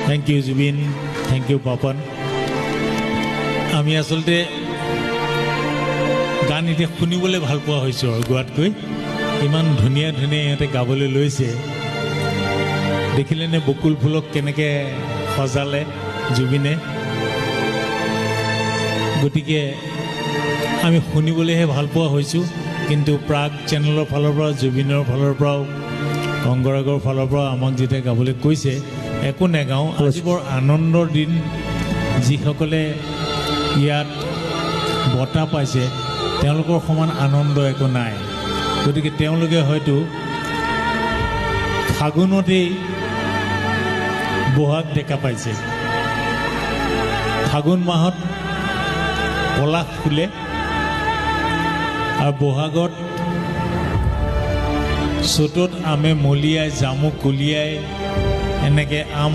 Thank you Zubeen, thank you Papon. আমি আচলতে গান এতিয়া শুনিবলৈ ভাল পোৱা হৈছোঁ আৰু গোৱাতকৈ। ইমান ধুনীয়া ধুনীয়া ইহঁতে গাবলৈ লৈছে। দেখিলেনে বকুল ফুলক কেনেকৈ সজালে জুবিনে। গতিকে আমি শুনিবলৈহে ভাল পোৱা হৈছোঁ, কিন্তু প্ৰাগ চেনেলৰ ফালৰ পৰা, জুবিনৰ ফালৰ পৰাও, অংগৰাগৰ ফালৰ পৰাও আমাক যেতিয়া গাবলৈ কৈছে, একো নেগাওঁ। আজি বৰ আনন্দৰ দিন। যিসকলে ইয়াত বঁটা পাইছে তেওঁলোকৰ সমান আনন্দ একো নাই। গতিকে তেওঁলোকে হয়তো ফাগুনতেই বহাগ দেখা পাইছে। ফাগুন মাহত পলাশ ফুলে আৰু বহাগত চ'তত আমে মলিয়াই, জামু কলিয়াই, এনেকৈ আম